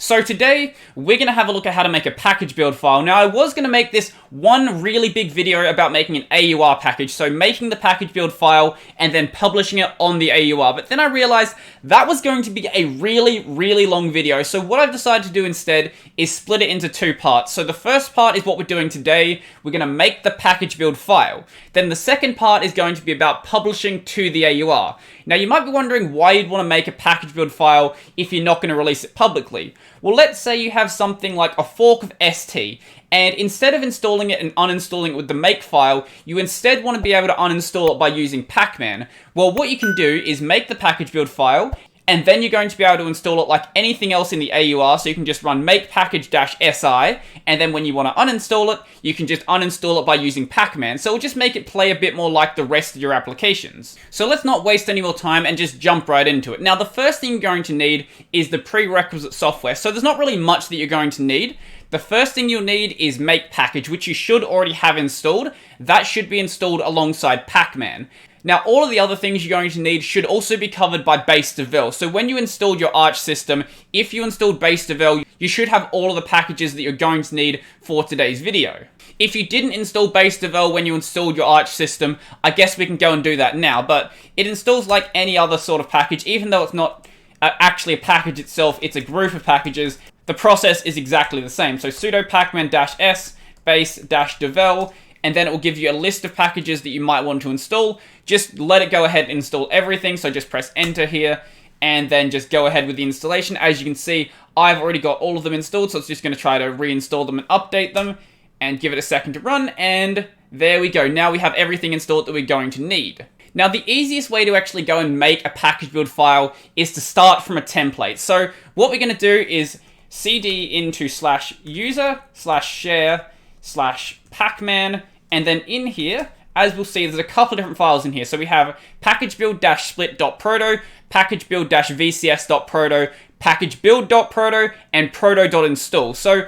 So today, we're going to have a look at how to make a package build file. Now, I was going to make this one really big video about making an AUR package, so making the package build file and then publishing it on the AUR, but then I realized that was going to be a really long video, so what I've decided to do instead is split it into two parts. So the first part is what we're doing today. We're going to make the package build file. Then the second part is going to be about publishing to the AUR. Now, you might be wondering why you'd want to make a package build file if you're not going to release it publicly. Well, let's say you have something like a fork of ST, and instead of installing it and uninstalling it with the make file, you instead want to be able to uninstall it by using pac-man. Well, what you can do is make the package build file, and then you're going to be able to install it like anything else in the AUR, so you can just run make package-si, and then when you want to uninstall it, you can just uninstall it by using pac-man, so it'll just make it play a bit more like the rest of your applications. So let's not waste any more time and just jump right into it. Now, the first thing you're going to need is the prerequisite software, so there's not really much that you're going to need. The first thing you'll need is make package, which you should already have installed. That should be installed alongside pac-man. Now, all of the other things you're going to need should also be covered by base devel. So when you installed your Arch system, if you installed base devel, you should have all of the packages that you're going to need for today's video. If you didn't install base devel when you installed your Arch system, I guess we can go and do that now, but it installs like any other sort of package, even though it's not actually a package itself, it's a group of packages. The process is exactly the same. So sudo pacman-s base-devel, and then it will give you a list of packages that you might want to install. Just let it go ahead and install everything, so just press enter here, and then just go ahead with the installation. As you can see, I've already got all of them installed, so it's just going to try to reinstall them and update them, and give it a second to run, and there we go. Now we have everything installed that we're going to need. Now, the easiest way to actually go and make a package build file is to start from a template. So what we're going to do is cd into /user/share/pacman, and then in here, as we'll see, there's a couple of different files in here. So we have packagebuild-split.proto, packagebuild-vcs.proto, packagebuild.proto, and proto.install. So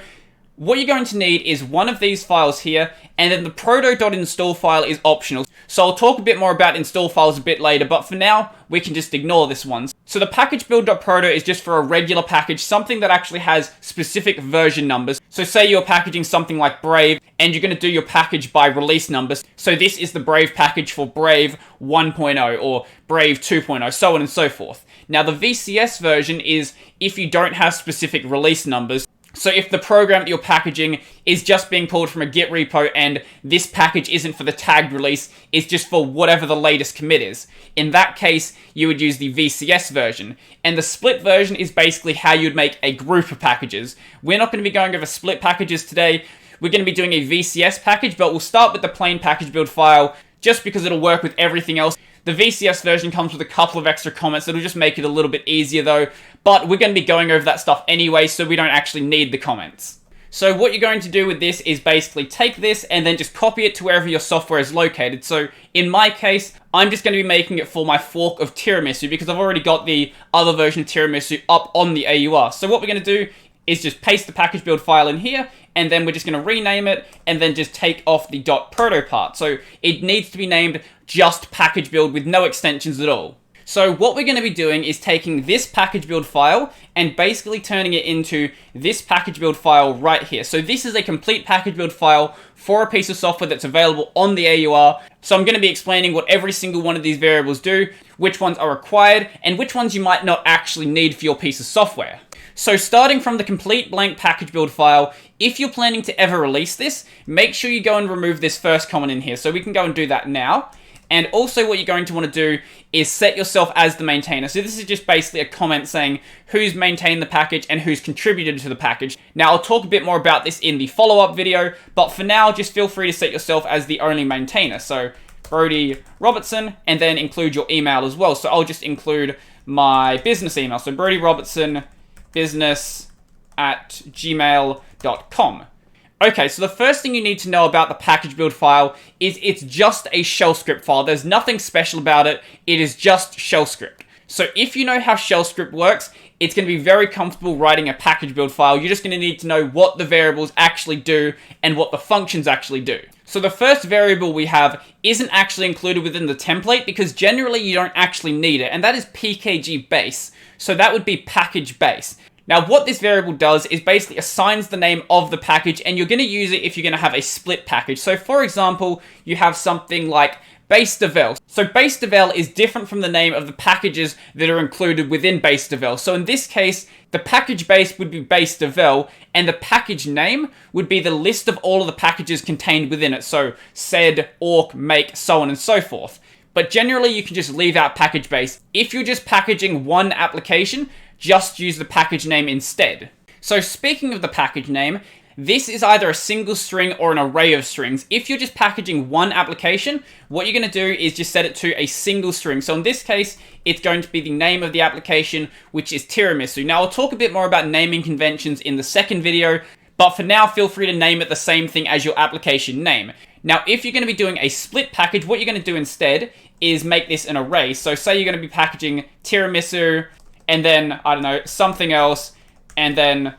what you're going to need is one of these files here, and then the proto.install file is optional. So I'll talk a bit more about install files a bit later, but for now, we can just ignore this one. So the packagebuild.proto is just for a regular package, something that actually has specific version numbers. So say you're packaging something like Brave, and you're going to do your package by release numbers. So this is the Brave package for Brave 1.0 or Brave 2.0, so on and so forth. Now the VCS version is if you don't have specific release numbers. So if the program that you're packaging is just being pulled from a Git repo and this package isn't for the tagged release, it's just for whatever the latest commit is. In that case, you would use the VCS version. And the split version is basically how you'd make a group of packages. We're not going to be going over split packages today. We're going to be doing a VCS package, but we'll start with the plain package build file just because it'll work with everything else. The VCS version comes with a couple of extra comments that'll just make it a little bit easier though, but we're going to be going over that stuff anyway, so we don't actually need the comments. So what you're going to do with this is basically take this and then just copy it to wherever your software is located. So in my case, I'm just going to be making it for my fork of Tiramisu because I've already got the other version of Tiramisu up on the AUR. So what we're going to do is just paste the package build file in here, and then we're just going to rename it, and then just take off the .proto part. So it needs to be named just package build with no extensions at all. So what we're going to be doing is taking this package build file and basically turning it into this package build file right here. So this is a complete package build file for a piece of software that's available on the AUR. So I'm going to be explaining what every single one of these variables do, which ones are required, and which ones you might not actually need for your piece of software. So starting from the complete blank package build file, if you're planning to ever release this, make sure you go and remove this first comment in here. So we can go and do that now. And also what you're going to want to do is set yourself as the maintainer. So this is just basically a comment saying who's maintained the package and who's contributed to the package. Now I'll talk a bit more about this in the follow-up video, but for now just feel free to set yourself as the only maintainer. So Brodie Robertson, and then include your email as well. So I'll just include my business email. So Brodie Robertson business@gmail.com. Okay, so the first thing you need to know about the package build file is it's just a shell script file. There's nothing special about it. It is just shell script. So if you know how shell script works, it's going to be very comfortable writing a package build file. You're just going to need to know what the variables actually do and what the functions actually do. So the first variable we have isn't actually included within the template because generally you don't actually need it, and that is PKG base. So that would be package base. Now, what this variable does is basically assigns the name of the package, and you're going to use it if you're going to have a split package. So, for example, you have something like base devel. So base devel is different from the name of the packages that are included within base devel. So in this case, the package base would be base devel, and the package name would be the list of all of the packages contained within it. So sed, awk, make, so on and so forth. But generally, you can just leave out package base. If you're just packaging one application, just use the package name instead. So speaking of the package name, this is either a single string or an array of strings. If you're just packaging one application, what you're going to do is just set it to a single string. So in this case, it's going to be the name of the application, which is tiramisu. Now, I'll talk a bit more about naming conventions in the second video, but for now, feel free to name it the same thing as your application name. Now, if you're going to be doing a split package, what you're going to do instead is make this an array. So say you're going to be packaging tiramisu, and then, I don't know, something else, and then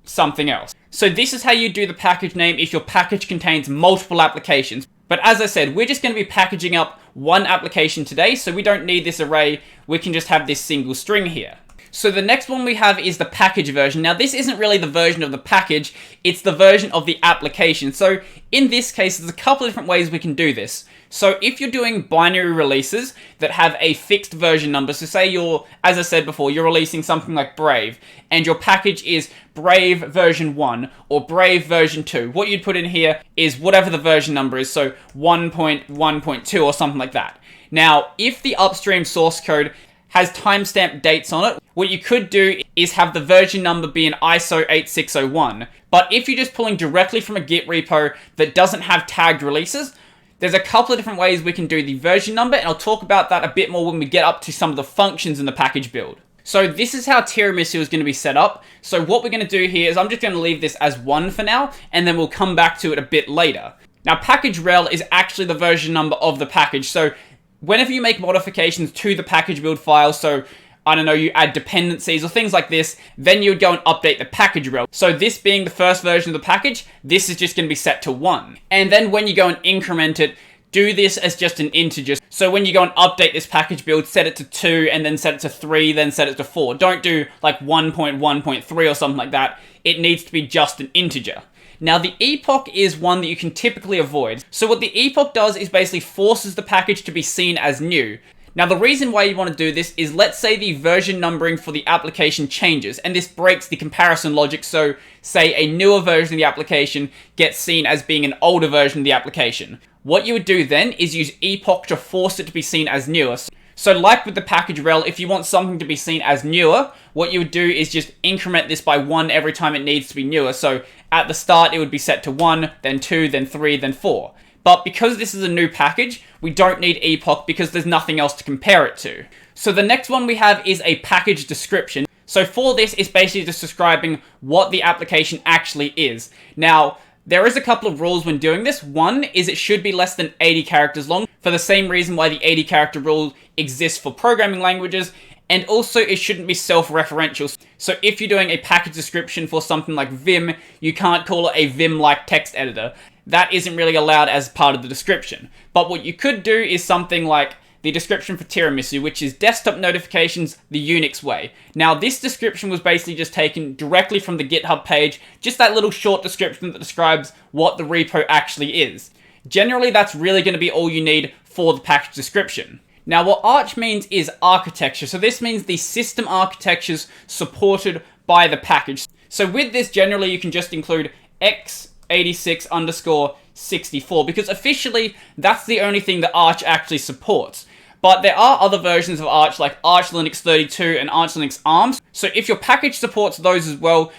something else. So this is how you do the package name if your package contains multiple applications. But as I said, we're just going to be packaging up one application today, so we don't need this array. We can just have this single string here. So the next one we have is the package version. Now, this isn't really the version of the package, it's the version of the application. So in this case, there's a couple of different ways we can do this. So if you're doing binary releases that have a fixed version number, so say you're, as I said before, you're releasing something like Brave, and your package is Brave version 1 or Brave version 2, what you'd put in here is whatever the version number is, so 1.1.2 or something like that. Now, if the upstream source code has timestamp dates on it, what you could do is have the version number be an ISO 8601. But if you're just pulling directly from a Git repo that doesn't have tagged releases, there's a couple of different ways we can do the version number, and I'll talk about that a bit more when we get up to some of the functions in the package build. So this is how tiramisu is going to be set up. So what we're going to do here is I'm just going to leave this as 1 for now, and then we'll come back to it a bit later. Now, package rel is actually the version number of the package. So whenever you make modifications to the package build file, so I don't know, you add dependencies or things like this, then you would go and update the package rel. So this being the first version of the package, this is just going to be set to 1. And then when you go and increment it, do this as just an integer. So when you go and update this package build, set it to 2, and then set it to 3, then set it to 4. Don't do like 1.1.3 or something like that. It needs to be just an integer. Now, the epoch is one that you can typically avoid. So what the epoch does is basically forces the package to be seen as new. Now, the reason why you want to do this is, let's say the version numbering for the application changes, and this breaks the comparison logic, so say a newer version of the application gets seen as being an older version of the application. What you would do then is use epoch to force it to be seen as newer. So like with the package rel, if you want something to be seen as newer, what you would do is just increment this by 1 every time it needs to be newer. So at the start, it would be set to 1, then 2, then 3, then 4. But because this is a new package, we don't need epoch because there's nothing else to compare it to. So the next one we have is a package description. So for this, it's basically just describing what the application actually is. Now, there is a couple of rules when doing this. One is it should be less than 80 characters long, for the same reason why the 80 character rule exists for programming languages, and also it shouldn't be self-referential. So if you're doing a package description for something like Vim, you can't call it a Vim-like text editor. That isn't really allowed as part of the description. But what you could do is something like the description for tiramisu, which is desktop notifications the Unix way. Now, this description was basically just taken directly from the GitHub page, just that little short description that describes what the repo actually is. Generally, that's really going to be all you need for the package description. Now, what Arch means is architecture. So this means the system architectures supported by the package. So with this, generally, you can just include x86_64, because officially, that's the only thing that Arch actually supports. But there are other versions of Arch, like Arch Linux 32 and Arch Linux ARMS. So if your package supports those as well,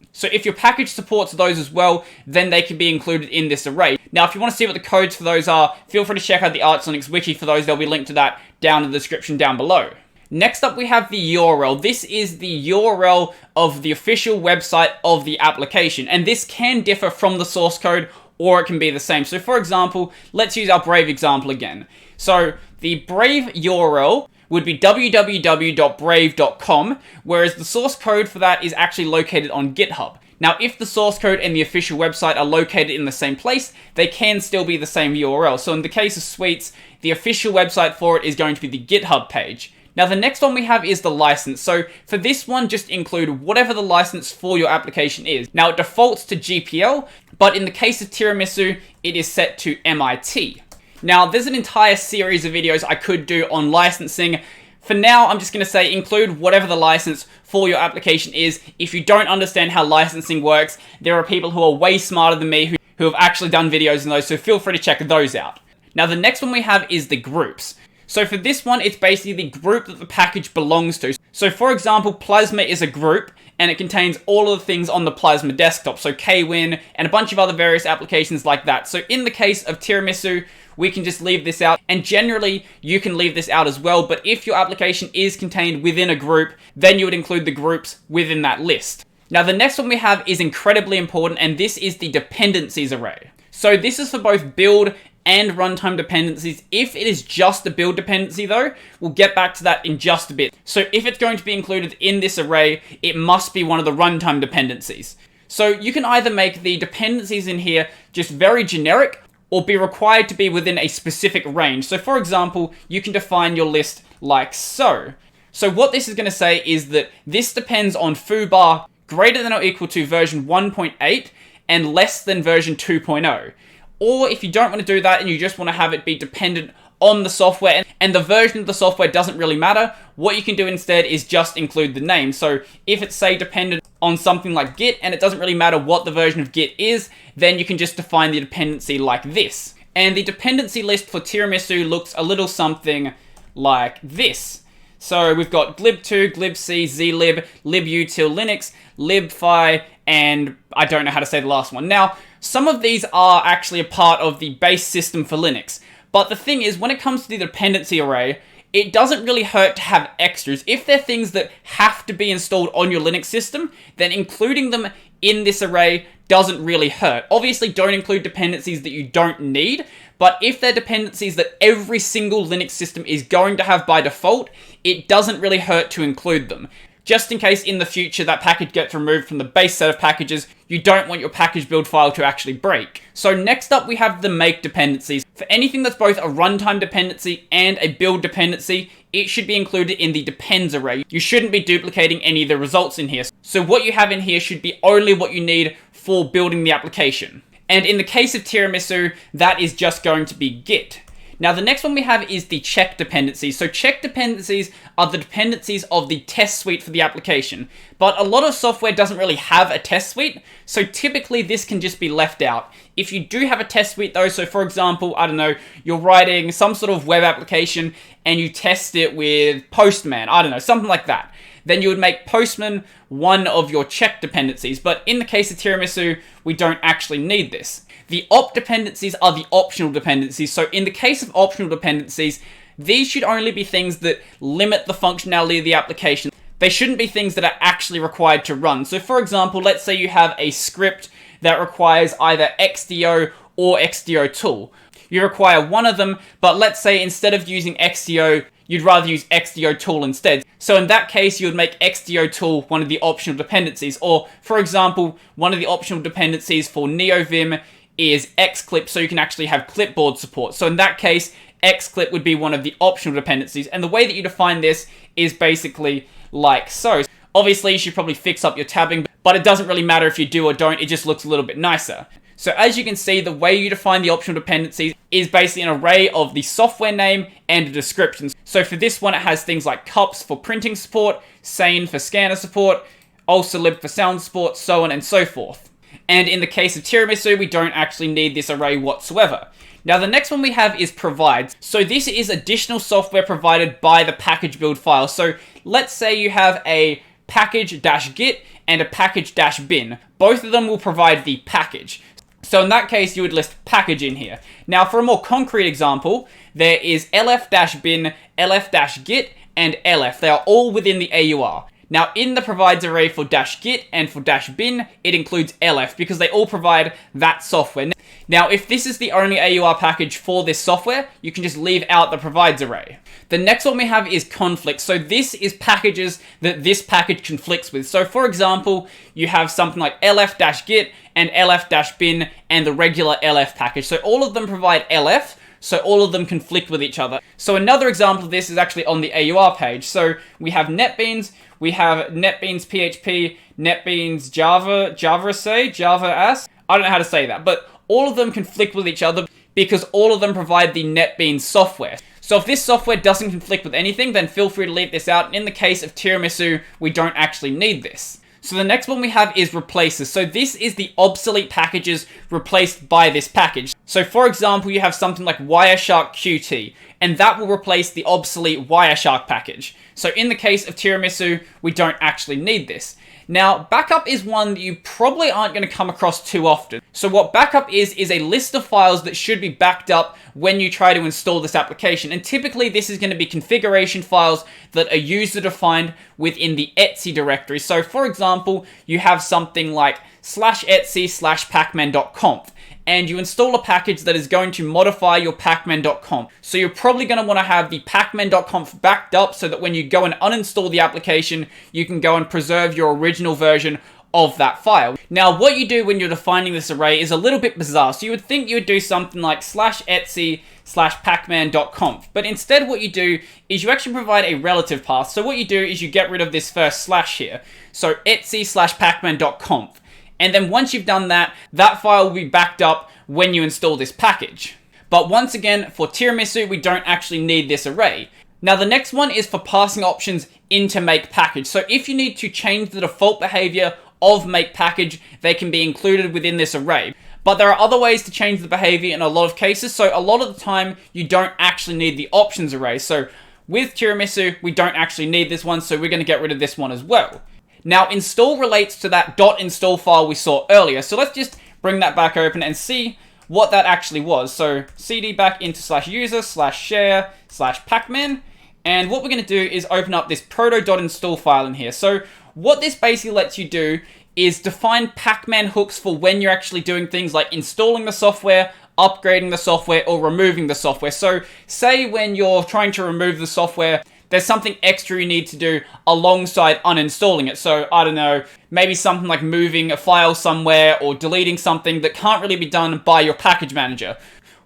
then they can be included in this array. Now, if you want to see what the codes for those are, feel free to check out the Arch Linux wiki for those. There'll be linked to that down in the description down below. Next up, we have the URL. This is the URL of the official website of the application, and this can differ from the source code, or it can be the same. So for example, let's use our Brave example again. So the Brave URL would be www.brave.com, whereas the source code for that is actually located on GitHub. Now, if the source code and the official website are located in the same place, they can still be the same URL. So in the case of Sweets, the official website for it is going to be the GitHub page. Now the next one we have is the license. So for this one, just include whatever the license for your application is. Now it defaults to GPL, but in the case of Tiramisu, it is set to MIT. Now there's an entire series of videos I could do on licensing. For now, I'm just going to say include whatever the license for your application is. If you don't understand how licensing works, there are people who are way smarter than me who have actually done videos on those, so feel free to check those out. Now the next one we have is the groups. So for this one, it's basically the group that the package belongs to. So for example, Plasma is a group, and it contains all of the things on the Plasma desktop. So Kwin, and a bunch of other various applications like that. So in the case of Tiramisu, we can just leave this out, and generally, you can leave this out as well, but if your application is contained within a group, then you would include the groups within that list. Now the next one we have is incredibly important, and this is the dependencies array. So this is for both build and runtime dependencies. If it is just a build dependency though, we'll get back to that in just a bit. So if it's going to be included in this array, it must be one of the runtime dependencies. So you can either make the dependencies in here just very generic, or be required to be within a specific range. So for example, you can define your list like so. So what this is going to say is that this depends on foobar greater than or equal to version 1.8 and less than version 2.0. Or if you don't want to do that and you just want to have it be dependent on the software and the version of the software doesn't really matter, what you can do instead is just include the name. So if it's, say, dependent on something like Git and it doesn't really matter what the version of Git is, then you can just define the dependency like this. And the dependency list for Tiramisu looks a little something like this. So we've got glib2, glibc, zlib, libutil-linux, libfi, and I don't know how to say the last one. Now, some of these are actually a part of the base system for Linux. But the thing is, when it comes to the dependency array, it doesn't really hurt to have extras. If they're things that have to be installed on your Linux system, then including them in this array doesn't really hurt. Obviously, don't include dependencies that you don't need, but if they're dependencies that every single Linux system is going to have by default, it doesn't really hurt to include them. Just in case in the future that package gets removed from the base set of packages, you don't want your package build file to actually break. So next up we have the make dependencies. For anything that's both a runtime dependency and a build dependency, it should be included in the depends array. You shouldn't be duplicating any of the results in here. So what you have in here should be only what you need for building the application. And in the case of Tiramisu, that is just going to be Git. Now the next one we have is the check dependencies. So check dependencies are the dependencies of the test suite for the application. But a lot of software doesn't really have a test suite, so typically this can just be left out. If you do have a test suite though, so for example, I don't know, you're writing some sort of web application and you test it with Postman, I don't know, something like that, then you would make Postman one of your check dependencies. But in the case of Tiramisu, we don't actually need this. The op dependencies are the optional dependencies. So in the case of optional dependencies, these should only be things that limit the functionality of the application. They shouldn't be things that are actually required to run. So for example, let's say you have a script that requires either XDO or XDO tool. You require one of them, but let's say instead of using XDO, you'd rather use XDO tool instead. So in that case, you would make XDO tool one of the optional dependencies. Or for example, one of the optional dependencies for NeoVim is Xclip, so you can actually have clipboard support. So in that case, Xclip would be one of the optional dependencies. And the way that you define this is basically like so. Obviously, you should probably fix up your tabbing, but it doesn't really matter if you do or don't, it just looks a little bit nicer. So as you can see, the way you define the optional dependencies is basically an array of the software name and a description. So for this one, it has things like cups for printing support, sane for scanner support, also lib for sound support, so on and so forth. And in the case of Tiramisu, we don't actually need this array whatsoever. Now the next one we have is provides. So this is additional software provided by the package build file. So let's say you have a package-git and a package-bin. Both of them will provide the package. So in that case, you would list package in here. Now for a more concrete example, there is lf-bin, lf-git, and lf. They are all within the AUR. Now in the provides array for -git and for -bin, it includes lf because they all provide that software. Now if this is the only AUR package for this software, you can just leave out the provides array. The next one we have is conflict. So this is packages that this package conflicts with. So for example, you have something like lf-git and lf-bin and the regular lf package. So all of them provide lf. so all of them conflict with each other. So another example of this is actually on the AUR page. So we have NetBeans, we have NetBeans PHP, NetBeans Java, Java-AS. I don't know how to say that, but all of them conflict with each other because all of them provide the NetBeans software. So if this software doesn't conflict with anything, then feel free to leave this out. And in the case of Tiramisu, we don't actually need this. So the next one we have is replaces. So this is the obsolete packages replaced by this package. So for example, you have something like Wireshark Qt, and that will replace the obsolete Wireshark package. So in the case of Tiramisu, we don't actually need this. Now, backup is one that you probably aren't going to come across too often. So what backup is a list of files that should be backed up when you try to install this application. And typically this is going to be configuration files that are user-defined within the etc directory. So for example, you have something like /etc/pacman.conf. And you install a package that is going to modify your pac-man.conf. So you're probably going to want to have the pac-man.conf backed up so that when you go and uninstall the application, you can go and preserve your original version of that file. Now, what you do when you're defining this array is a little bit bizarre. So you would think you would do something like /etc/pacman.conf. But instead what you do is you actually provide a relative path. So what you do is you get rid of this first slash here. So etc/pacman.conf. And then once you've done that, that file will be backed up when you install this package. But once again, for Tiramisu, we don't actually need this array. Now the next one is for passing options into make package. So if you need to change the default behavior of make package, they can be included within this array. But there are other ways to change the behavior in a lot of cases. So a lot of the time, you don't actually need the options array. So with Tiramisu, we don't actually need this one, so we're going to get rid of this one as well. Now, install relates to that .install file we saw earlier. So let's just bring that back open and see what that actually was. So cd back into /user/share/pacman. And what we're going to do is open up this proto.install file in here. So what this basically lets you do is define pacman hooks for when you're actually doing things like installing the software, upgrading the software, or removing the software. So say when you're trying to remove the software, there's something extra you need to do alongside uninstalling it. So, I don't know, maybe something like moving a file somewhere or deleting something that can't really be done by your package manager.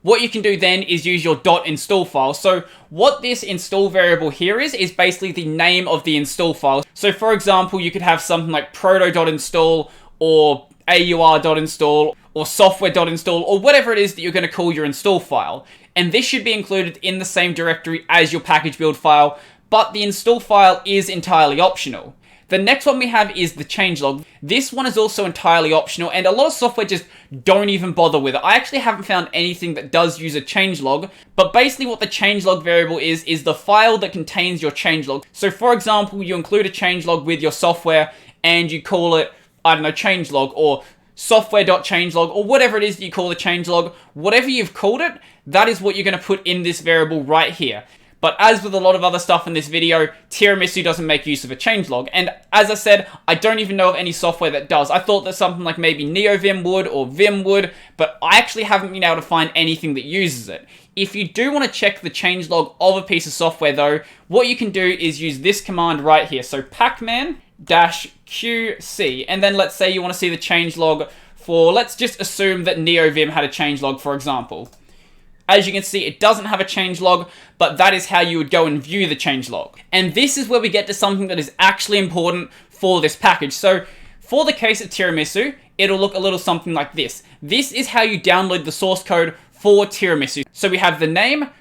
What you can do then is use your .install file. So what this install variable here is basically the name of the install file. So for example, you could have something like proto.install or AUR.install or software.install or whatever it is that you're going to call your install file. And this should be included in the same directory as your package build file, but the install file is entirely optional. The next one we have is the changelog. This one is also entirely optional, and a lot of software just don't even bother with it. I actually haven't found anything that does use a changelog, but basically what the changelog variable is the file that contains your changelog. So for example, you include a changelog with your software, and you call it, I don't know, changelog, or software.changelog, or whatever it is that you call the changelog. Whatever you've called it, that is what you're going to put in this variable right here. But as with a lot of other stuff in this video, Tiramisu doesn't make use of a changelog. And as I said, I don't even know of any software that does. I thought that something like maybe NeoVim would or Vim would, but I actually haven't been able to find anything that uses it. If you do want to check the changelog of a piece of software though, what you can do is use this command right here. So pacman-qc, and then let's say you want to see the changelog for, let's just assume that NeoVim had a changelog, for example. As you can see, it doesn't have a changelog, but that is how you would go and view the changelog. And this is where we get to something that is actually important for this package. So for the case of Tiramisu, it'll look a little something like this. This is how you download the source code for Tiramisu. So we have the name, ::,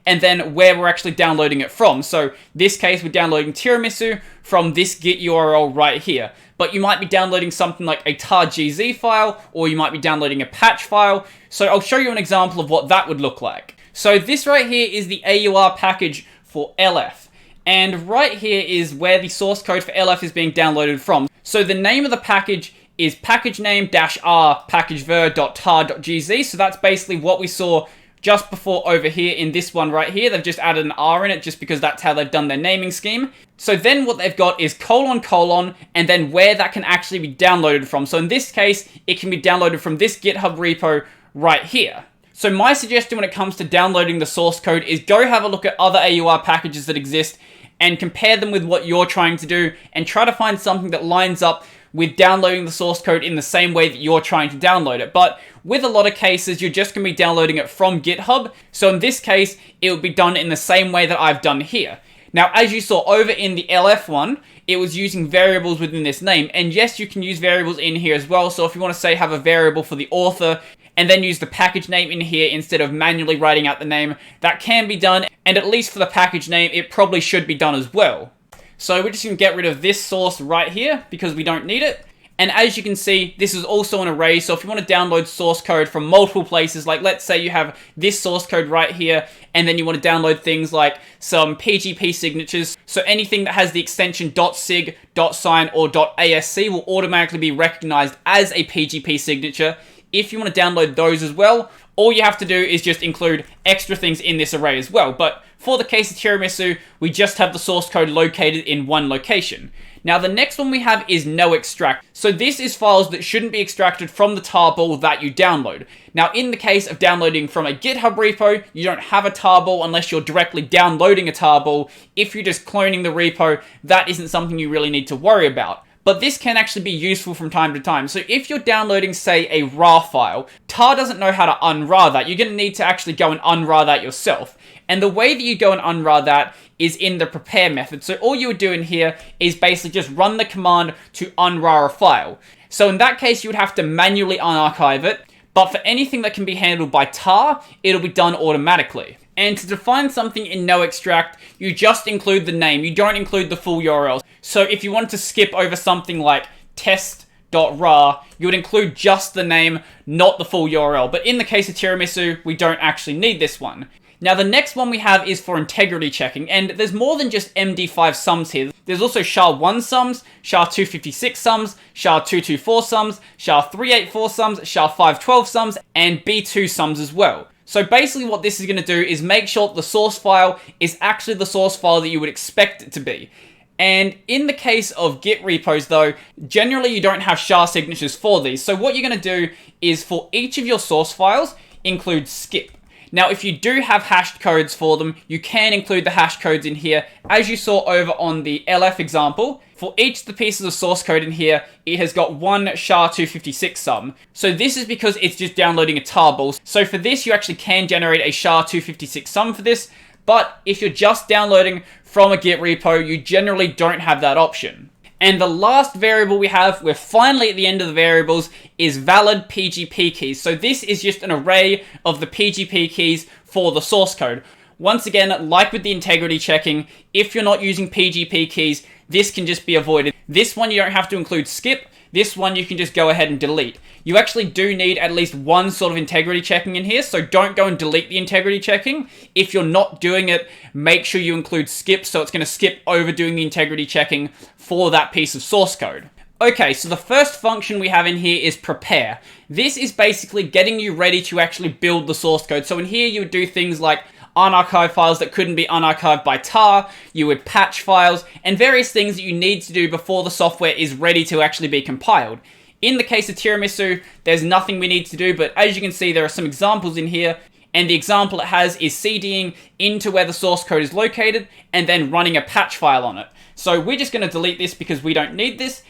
and then where we're actually downloading it from. So this case, we're downloading Tiramisu from this git URL right here. But you might be downloading something like a tar.gz file, or you might be downloading a patch file. So I'll show you an example of what that would look like. So this right here is the AUR package for LF. And right here is where the source code for LF is being downloaded from. So the name of the package is packagename-r packagever.tar.gz. So that's basically what we saw just before over here in this one right here. They've just added an R in it just because that's how they've done their naming scheme. So then what they've got is : and then where that can actually be downloaded from. So in this case, it can be downloaded from this GitHub repo right here. So my suggestion when it comes to downloading the source code is go have a look at other AUR packages that exist and compare them with what you're trying to do and try to find something that lines up with downloading the source code in the same way that you're trying to download it. But with a lot of cases, you're just going to be downloading it from GitHub. So in this case, it will be done in the same way that I've done here. Now, as you saw over in the LF one, it was using variables within this name. And yes, you can use variables in here as well. So if you want to say have a variable for the author and then use the package name in here instead of manually writing out the name, that can be done. And at least for the package name, it probably should be done as well. So we're just going to get rid of this source right here because we don't need it. And as you can see, this is also an array, so if you want to download source code from multiple places, like let's say you have this source code right here, and then you want to download things like some PGP signatures, so anything that has the extension .sig, .sign, or .asc will automatically be recognized as a PGP signature. If you want to download those as well, all you have to do is just include extra things in this array as well. But for the case of tiramisu, we just have the source code located in one location. Now the next one we have is no extract. So this is files that shouldn't be extracted from the tarball that you download. Now in the case of downloading from a GitHub repo, you don't have a tarball unless you're directly downloading a tarball. If you're just cloning the repo, that isn't something you really need to worry about. But this can actually be useful from time to time. So if you're downloading, say, a RAR file, tar doesn't know how to unrar that. You're going to need to actually go and unrar that yourself. And the way that you go and unrar that is in the prepare method. So all you would do in here is basically just run the command to unrar a file. So in that case, you would have to manually unarchive it. But for anything that can be handled by tar, it'll be done automatically. And to define something in no extract, you just include the name. You don't include the full URL. So if you wanted to skip over something like test.rar, you would include just the name, not the full URL. But in the case of tiramisu, we don't actually need this one. Now the next one we have is for integrity checking, and there's more than just MD5 sums here. There's also SHA-1 sums, SHA-256 sums, SHA-224 sums, SHA-384 sums, SHA-512 sums, and B2 sums as well. So basically what this is going to do is make sure that the source file is actually the source file that you would expect it to be. And in the case of Git repos though, generally you don't have SHA signatures for these. So what you're going to do is for each of your source files, include skip. Now, if you do have hashed codes for them, you can include the hash codes in here. As you saw over on the LF example, for each of the pieces of source code in here, it has got one SHA-256 sum. So this is because it's just downloading a tarball. So for this, you actually can generate a SHA-256 sum for this. But if you're just downloading from a Git repo, you generally don't have that option. And the last variable we have, we're finally at the end of the variables, is valid PGP keys. So this is just an array of the PGP keys for the source code. Once again, like with the integrity checking, if you're not using PGP keys, this can just be avoided. This one you don't have to include skip. This one you can just go ahead and delete. You actually do need at least one sort of integrity checking in here, so don't go and delete the integrity checking. If you're not doing it, make sure you include skip, so it's going to skip over doing the integrity checking for that piece of source code. Okay, so the first function we have in here is prepare. This is basically getting you ready to actually build the source code. So in here you would do things like unarchive files that couldn't be unarchived by tar, you would patch files, and various things that you need to do before the software is ready to actually be compiled. In the case of tiramisu, there's nothing we need to do, but as you can see, there are some examples in here, and the example it has is CDing into where the source code is located, and then running a patch file on it. So we're just going to delete this because we don't need this.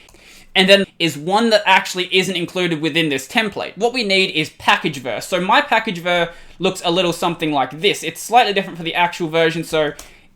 And then is one that actually isn't included within this template. What we need is package ver. So my package ver looks a little something like this. It's slightly different for the actual version, so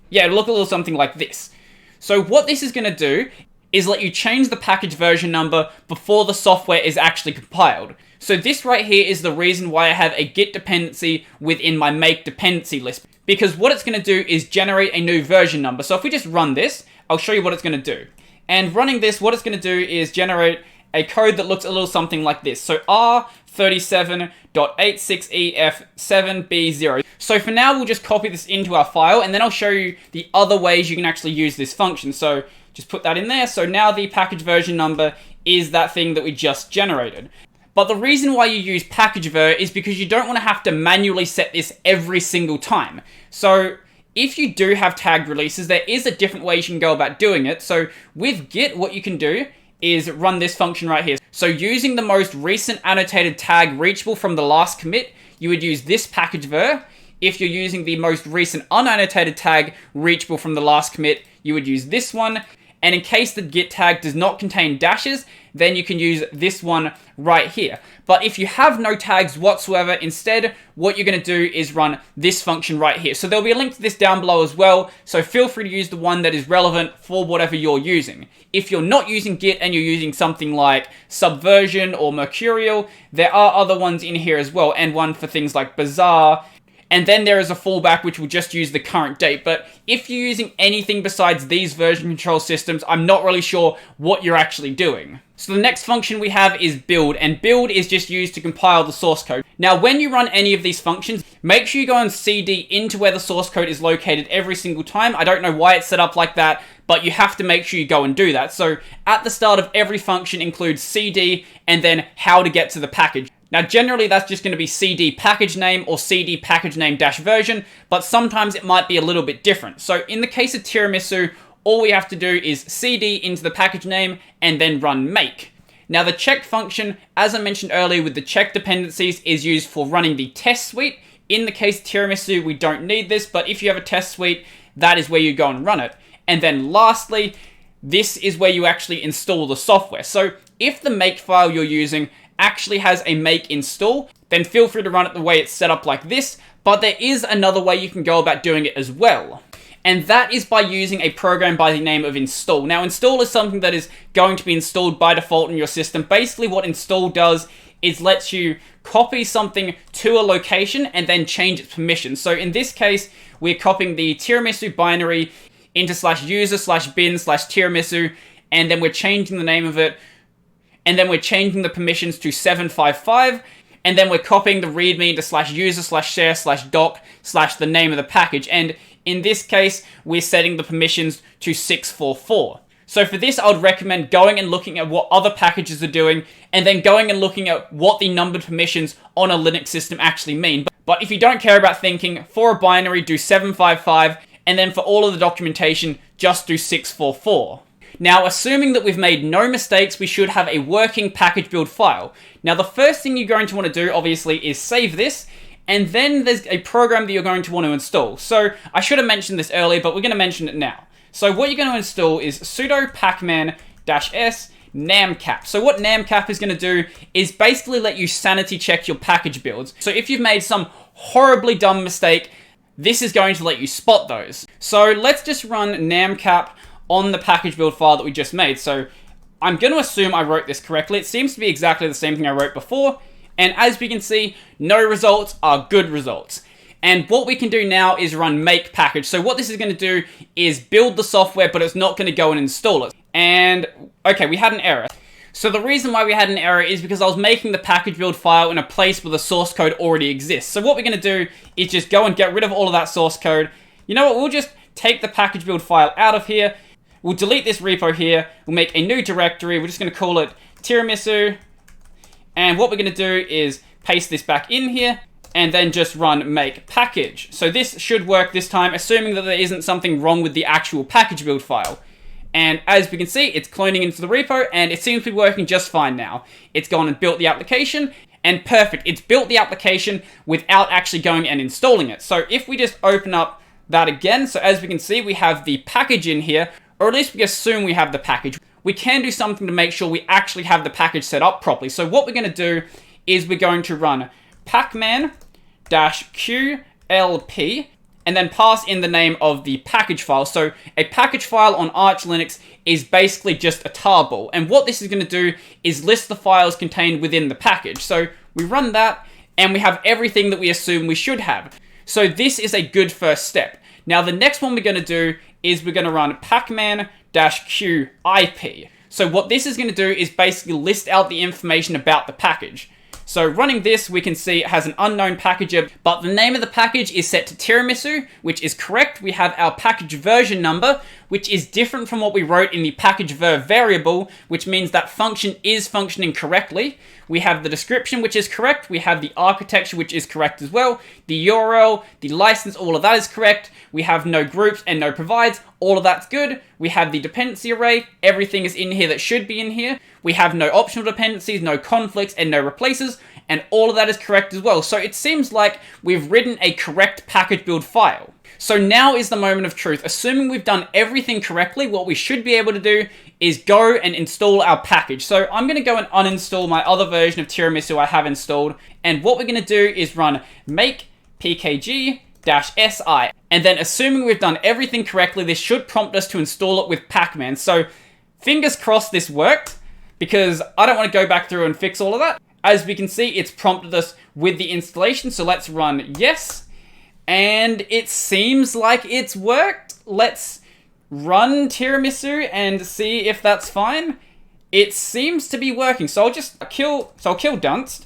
yeah, it'll look a little something like this. So what this is going to do is let you change the package version number before the software is actually compiled. So this right here is the reason why I have a git dependency within my make dependency list. Because what it's going to do is generate a new version number. So if we just run this, I'll show you what it's going to do. And running this, what it's going to do is generate a code that looks a little something like this. So R37.86EF7B0. So for now, we'll just copy this into our file, and then I'll show you the other ways you can actually use this function. So just put that in there. So now the package version number is that thing that we just generated. But the reason why you use package ver is because you don't want to have to manually set this every single time. So if you do have tagged releases, there is a different way you can go about doing it. So with Git, what you can do is run this function right here. So using the most recent annotated tag reachable from the last commit, you would use this package ver. If you're using the most recent unannotated tag reachable from the last commit, you would use this one. And in case the Git tag does not contain dashes, then you can use this one right here. But if you have no tags whatsoever, instead, what you're going to do is run this function right here. So there'll be a link to this down below as well, so feel free to use the one that is relevant for whatever you're using. If you're not using Git and you're using something like Subversion or Mercurial, there are other ones in here as well, and one for things like Bazaar. And then there is a fallback which will just use the current date. But if you're using anything besides these version control systems, I'm not really sure what you're actually doing. So the next function we have is build, and build is just used to compile the source code. Now, when you run any of these functions, make sure you go and cd into where the source code is located every single time. I don't know why it's set up like that, but you have to make sure you go and do that. So at the start of every function includes cd and then how to get to the package. Now, generally, that's just going to be cd package name or cd package name dash version, but sometimes it might be a little bit different. So in the case of tiramisu, all we have to do is cd into the package name and then run make. Now, the check function, as I mentioned earlier with the check dependencies, is used for running the test suite. In the case of tiramisu, we don't need this, but if you have a test suite, that is where you go and run it. And then lastly, this is where you actually install the software. So if the make file you're using actually has a make install, then feel free to run it the way it's set up like this, but there is another way you can go about doing it as well. And that is by using a program by the name of install. Now, install is something that is going to be installed by default in your system. Basically, what install does is lets you copy something to a location and then change its permissions. So in this case, we're copying the tiramisu binary into /user/bin/tiramisu, and then we're changing the name of it, and then we're changing the permissions to 755, and then we're copying the readme into /user/share/doc/ the name of the package, and in this case, we're setting the permissions to 644. So for this, I would recommend going and looking at what other packages are doing, and then going and looking at what the numbered permissions on a Linux system actually mean. But if you don't care about thinking, for a binary, do 755, and then for all of the documentation, just do 644. Now, assuming that we've made no mistakes, we should have a working package build file. Now, the first thing you're going to want to do, obviously, is save this, and then there's a program that you're going to want to install. So, I should have mentioned this earlier, but we're going to mention it now. So, what you're going to install is sudo pac-man-s nammcap. So, what nammcap is going to do is basically let you sanity check your package builds. So, if you've made some horribly dumb mistake, this is going to let you spot those. So, let's just run nammcap on the package build file that we just made. So I'm going to assume I wrote this correctly. It seems to be exactly the same thing I wrote before. And as we can see, no results are good results. And what we can do now is run make package. So what this is going to do is build the software, but it's not going to go and install it. And okay, we had an error. So the reason why we had an error is because I was making the package build file in a place where the source code already exists. So what we're going to do is just go and get rid of all of that source code. You know what? We'll just take the package build file out of here. We'll delete this repo here, we'll make a new directory, we're just going to call it tiramisu, and what we're going to do is paste this back in here, and then just run make package. So this should work this time, assuming that there isn't something wrong with the actual package build file. And as we can see, it's cloning into the repo, and it seems to be working just fine now. It's gone and built the application, and perfect, it's built the application without actually going and installing it. So if we just open up that again, so as we can see, we have the package in here, or at least we assume we have the package. We can do something to make sure we actually have the package set up properly. So what we're going to do is we're going to run pac-man-qlp and then pass in the name of the package file. So a package file on Arch Linux is basically just a tarball. And what this is going to do is list the files contained within the package. So we run that and we have everything that we assume we should have. So this is a good first step. Now the next one we're going to do is we're going to run pac-man-qip. So what this is going to do is basically list out the information about the package. So running this, we can see it has an unknown packager, but the name of the package is set to tiramisu, which is correct. We have our package version number, which is different from what we wrote in the package ver variable, which means that function is functioning correctly. We have the description, which is correct. We have the architecture, which is correct as well. The URL, the license, all of that is correct. We have no groups and no provides. All of that's good. We have the dependency array. Everything is in here that should be in here. We have no optional dependencies, no conflicts, and no replaces, and all of that is correct as well. So it seems like we've written a correct package build file. So now is the moment of truth. Assuming we've done everything correctly, what we should be able to do is go and install our package. So I'm going to go and uninstall my other version of Tiramisu I have installed. And what we're going to do is run make pkg-si. And then assuming we've done everything correctly, this should prompt us to install it with pac-man. So fingers crossed this worked, because I don't want to go back through and fix all of that. As we can see, it's prompted us with the installation. So let's run yes. And it seems like it's worked. Let's run Tiramisu and see if that's fine. It seems to be working. So I'll just kill Dunst.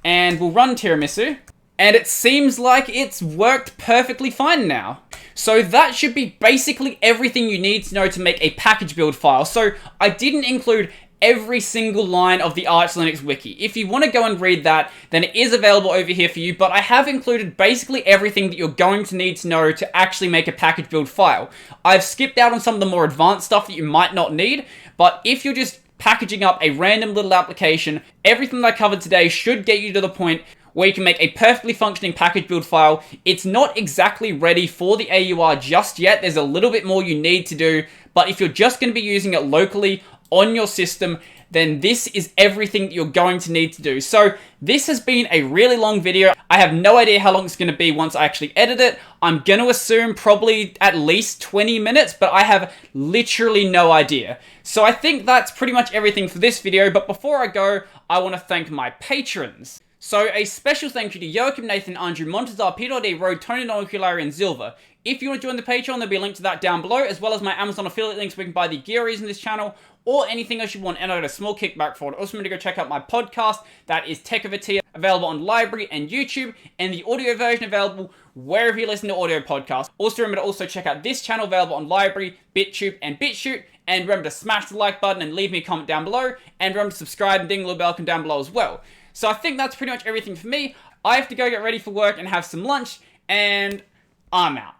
And we'll run Tiramisu. And it seems like it's worked perfectly fine now. So that should be basically everything you need to know to make a package build file. So I didn't include every single line of the Arch Linux wiki. If you want to go and read that, then it is available over here for you, but I have included basically everything that you're going to need to know to actually make a package build file. I've skipped out on some of the more advanced stuff that you might not need, but if you're just packaging up a random little application, everything that I covered today should get you to the point where you can make a perfectly functioning package build file. It's not exactly ready for the AUR just yet. There's a little bit more you need to do, but if you're just going to be using it locally on your system, then this is everything that you're going to need to do. So this has been a really long video. I have no idea how long it's going to be once I actually edit it. I'm going to assume probably at least 20 minutes, but I have literally no idea. So I think that's pretty much everything for this video, but before I go, I want to thank my patrons. So a special thank you to Joachim, Nathan, Andrew, Montazar, Peter D, Road, Tony, Noculari, and Zilva. If you want to join the Patreon, there'll be a link to that down below, as well as my Amazon affiliate links where you can buy the gear in this channel, or anything else you want, and I got a small kickback for it. Also, remember to go check out my podcast, that is Tech of a Tier, available on Library and YouTube, and the audio version available wherever you listen to audio podcasts. Also, remember to also check out this channel, available on Library, BitTube, and BitChute, and remember to smash the like button and leave me a comment down below, and remember to subscribe and ding the little bell icon down below as well. So I think that's pretty much everything for me. I have to go get ready for work and have some lunch, and I'm out.